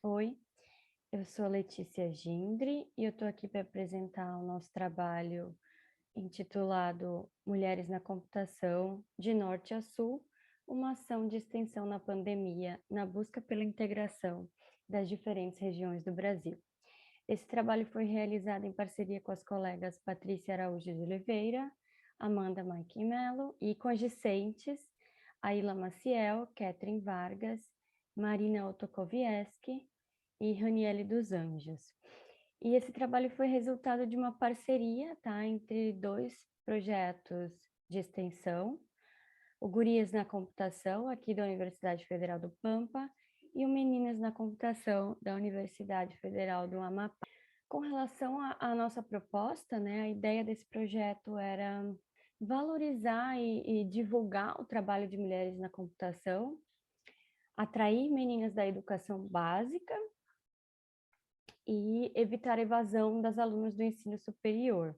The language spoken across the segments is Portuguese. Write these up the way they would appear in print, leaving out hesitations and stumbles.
Oi, eu sou Letícia Gindre e eu estou aqui para apresentar o nosso trabalho intitulado Mulheres na Computação, de Norte a Sul, uma ação de extensão na pandemia, na busca pela integração das diferentes regiões do Brasil. Esse trabalho foi realizado em parceria com as colegas Patrícia Araújo de Oliveira, Amanda Maikin Mello e com as discentes Aila Maciel, Catherine Vargas, Marina Otokovieski e Raniele dos Anjos. E esse trabalho foi resultado de uma parceria, tá, entre dois projetos de extensão, o Gurias na Computação, aqui da Universidade Federal do Pampa, e o Meninas na Computação, da Universidade Federal do Amapá. Com relação à nossa proposta, né, a ideia desse projeto era valorizar e divulgar o trabalho de mulheres na computação, atrair meninas da educação básica e evitar a evasão das alunas do ensino superior.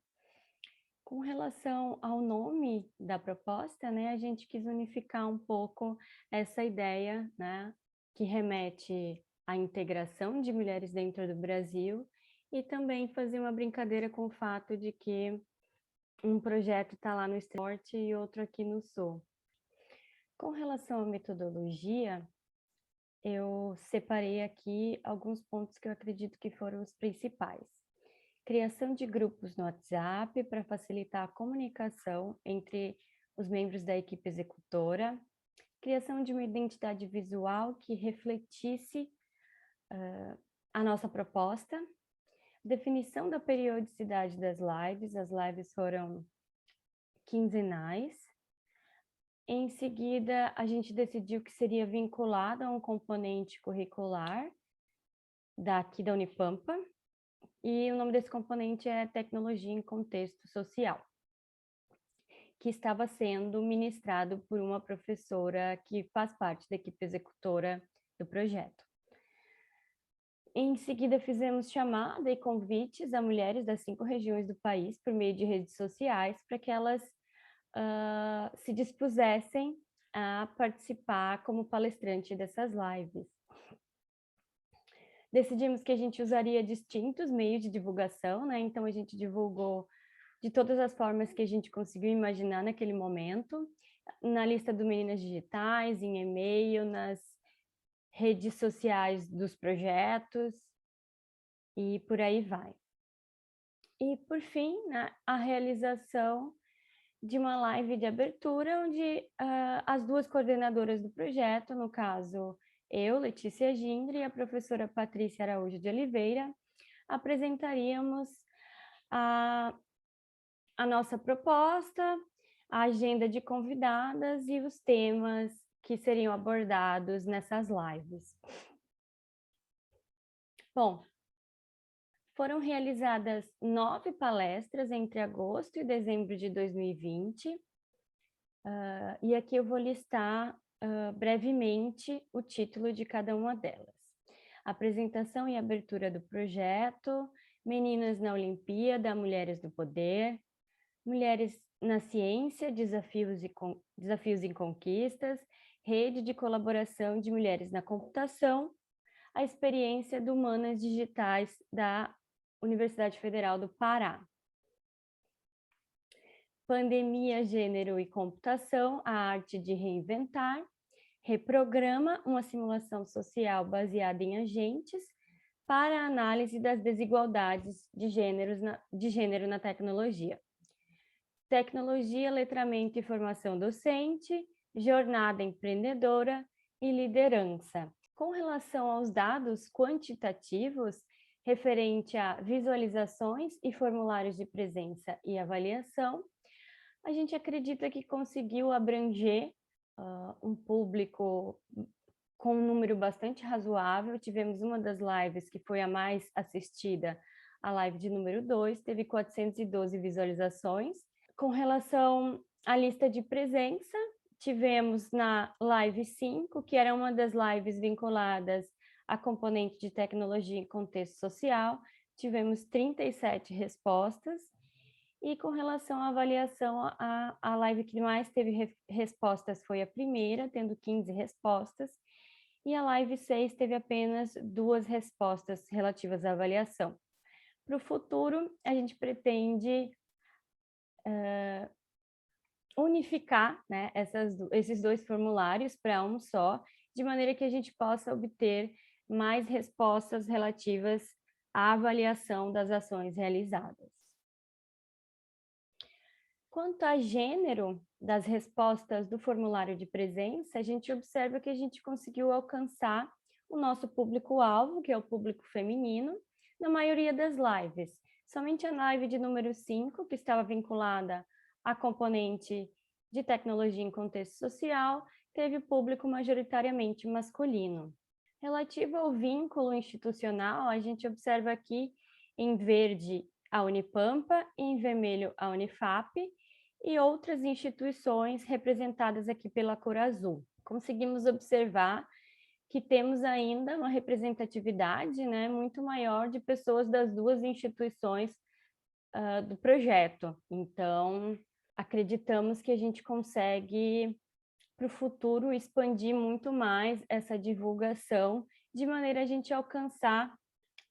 Com relação ao nome da proposta, né, a gente quis unificar um pouco essa ideia, né, que remete à integração de mulheres dentro do Brasil e também fazer uma brincadeira com o fato de que um projeto está lá no extremo norte e outro aqui no sul. Com relação à metodologia, eu separei aqui alguns pontos que eu acredito que foram os principais. Criação de grupos no WhatsApp para facilitar a comunicação entre os membros da equipe executora, criação de uma identidade visual que refletisse a nossa proposta, definição da periodicidade das lives, as lives foram quinzenais. Em seguida, a gente decidiu que seria vinculado a um componente curricular daqui da Unipampa, e o nome desse componente é Tecnologia em Contexto Social, que estava sendo ministrado por uma professora que faz parte da equipe executora do projeto. Em seguida, fizemos chamada e convites a mulheres das 5 regiões do país por meio de redes sociais para que elas se dispusessem a participar como palestrante dessas lives. Decidimos que a gente usaria distintos meios de divulgação, né? Então a gente divulgou de todas as formas que a gente conseguiu imaginar naquele momento, na lista do Meninas Digitais, em e-mail, nas redes sociais dos projetos e por aí vai. E por fim, né, a realização de uma live de abertura, onde as duas coordenadoras do projeto, no caso eu, Letícia Gindre, e a professora Patrícia Araújo de Oliveira, apresentaríamos a nossa proposta, a agenda de convidadas e os temas que seriam abordados nessas lives. Bom, foram realizadas 9 palestras entre agosto e dezembro de 2020, e aqui eu vou listar brevemente o título de cada uma delas. Apresentação e abertura do projeto, Meninas na Olimpíada, Mulheres no Poder, Mulheres na Ciência, Desafios e Conquistas, Rede de Colaboração de Mulheres na Computação, a experiência do Humanas Digitais da Universidade Federal do Pará. Pandemia, Gênero e Computação, a arte de reinventar, reprograma uma simulação social baseada em agentes para a análise das desigualdades de gênero na tecnologia. Tecnologia, letramento e formação docente, jornada empreendedora e liderança. Com relação aos dados quantitativos, referente a visualizações e formulários de presença e avaliação, a gente acredita que conseguiu abranger um público com um número bastante razoável. Tivemos uma das lives que foi a mais assistida, a live de número 2, teve 412 visualizações. Com relação à lista de presença, tivemos na live 5, que era uma das lives vinculadas a componente de tecnologia em contexto social, tivemos 37 respostas. E com relação à avaliação, a live que mais teve respostas foi a primeira, tendo 15 respostas. e a live 6 teve apenas 2 respostas relativas à avaliação. Para o futuro, a gente pretende unificar, né, esses 2 formulários para um só, de maneira que a gente possa obter mais respostas relativas à avaliação das ações realizadas. Quanto a gênero das respostas do formulário de presença, a gente observa que a gente conseguiu alcançar o nosso público-alvo, que é o público feminino, na maioria das lives. Somente a live de número 5, que estava vinculada à componente de tecnologia em contexto social, teve público majoritariamente masculino. Relativo ao vínculo institucional, a gente observa aqui em verde a Unipampa e em vermelho a Unifap, e outras instituições representadas aqui pela cor azul. Conseguimos observar que temos ainda uma representatividade, né, muito maior de pessoas das 2 instituições do projeto. Então, acreditamos que a gente consegue, para o futuro, expandir muito mais essa divulgação, de maneira a gente alcançar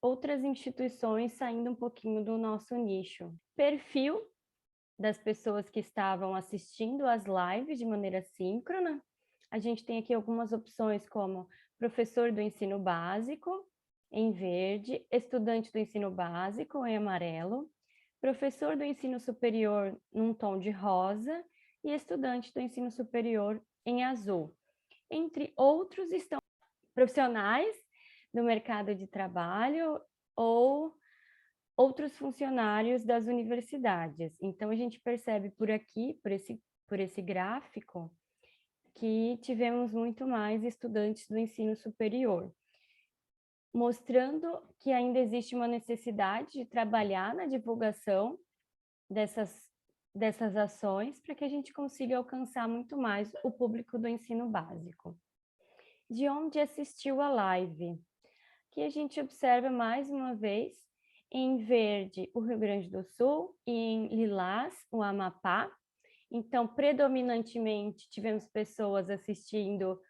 outras instituições saindo um pouquinho do nosso nicho. Perfil das pessoas que estavam assistindo às lives de maneira síncrona. A gente tem aqui algumas opções como professor do ensino básico, em verde, estudante do ensino básico, em amarelo, professor do ensino superior, num tom de rosa, e estudante do ensino superior, em azul. Entre outros estão profissionais do mercado de trabalho ou outros funcionários das universidades. Então, a gente percebe por aqui, por esse gráfico, que tivemos muito mais estudantes do ensino superior, mostrando que ainda existe uma necessidade de trabalhar na divulgação dessas ações para que a gente consiga alcançar muito mais o público do ensino básico. De onde assistiu a live? Aqui a gente observa mais uma vez em verde o Rio Grande do Sul e em lilás o Amapá. Então, predominantemente, tivemos pessoas assistindo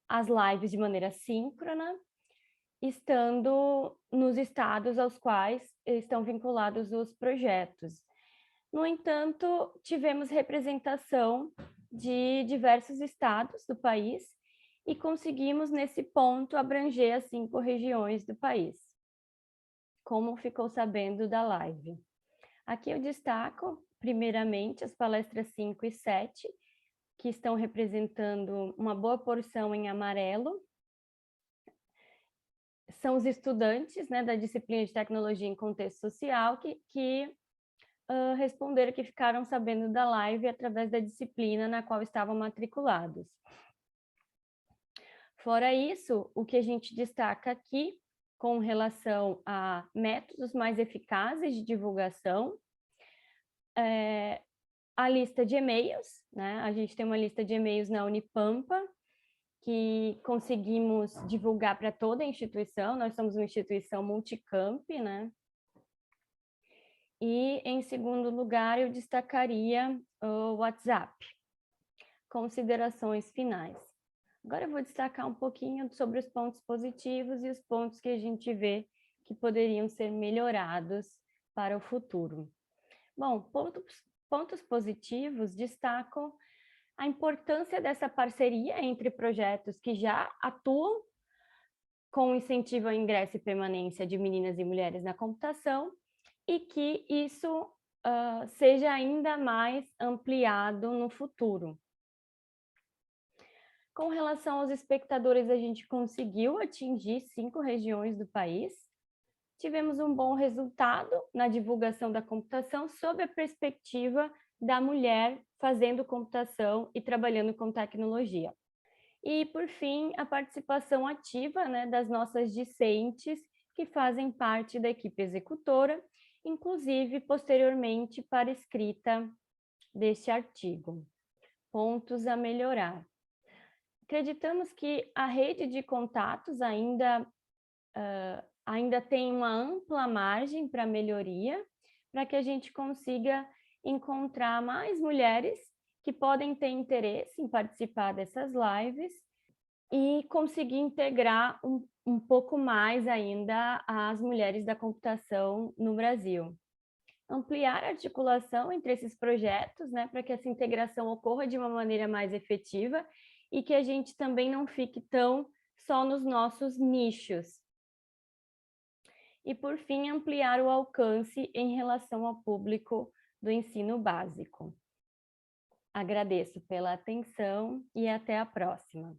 as lives de maneira síncrona, estando nos estados aos quais estão vinculados os projetos. No entanto, tivemos representação de diversos estados do país e conseguimos, nesse ponto, abranger as 5 regiões do país, como ficou sabendo da live. Aqui eu destaco, primeiramente, as palestras 5 e 7, que estão representando uma boa porção em amarelo. São os estudantes, né, da disciplina de tecnologia em contexto social que responderam que ficaram sabendo da live através da disciplina na qual estavam matriculados. Fora isso, o que a gente destaca aqui com relação a métodos mais eficazes de divulgação, a lista de e-mails, né? A gente tem uma lista de e-mails na Unipampa, que conseguimos divulgar para toda a instituição, nós somos uma instituição multicamp, né? E, em segundo lugar, eu destacaria o WhatsApp. Considerações finais. Agora eu vou destacar um pouquinho sobre os pontos positivos e os pontos que a gente vê que poderiam ser melhorados para o futuro. Bom, pontos positivos destacam a importância dessa parceria entre projetos que já atuam com incentivo ao ingresso e permanência de meninas e mulheres na computação e que isso seja ainda mais ampliado no futuro. Com relação aos espectadores, a gente conseguiu atingir 5 regiões do país. Tivemos um bom resultado na divulgação da computação sob a perspectiva da mulher fazendo computação e trabalhando com tecnologia. E, por fim, a participação ativa, né, das nossas discentes que fazem parte da equipe executora, inclusive posteriormente para a escrita deste artigo. Pontos a melhorar. Acreditamos que a rede de contatos ainda tem uma ampla margem para melhoria, para que a gente consiga encontrar mais mulheres que podem ter interesse em participar dessas lives e conseguir integrar um pouco mais ainda as mulheres da computação no Brasil. Ampliar a articulação entre esses projetos, né, para que essa integração ocorra de uma maneira mais efetiva e que a gente também não fique tão só nos nossos nichos. E, por fim, ampliar o alcance em relação ao público do ensino básico. Agradeço pela atenção e até a próxima.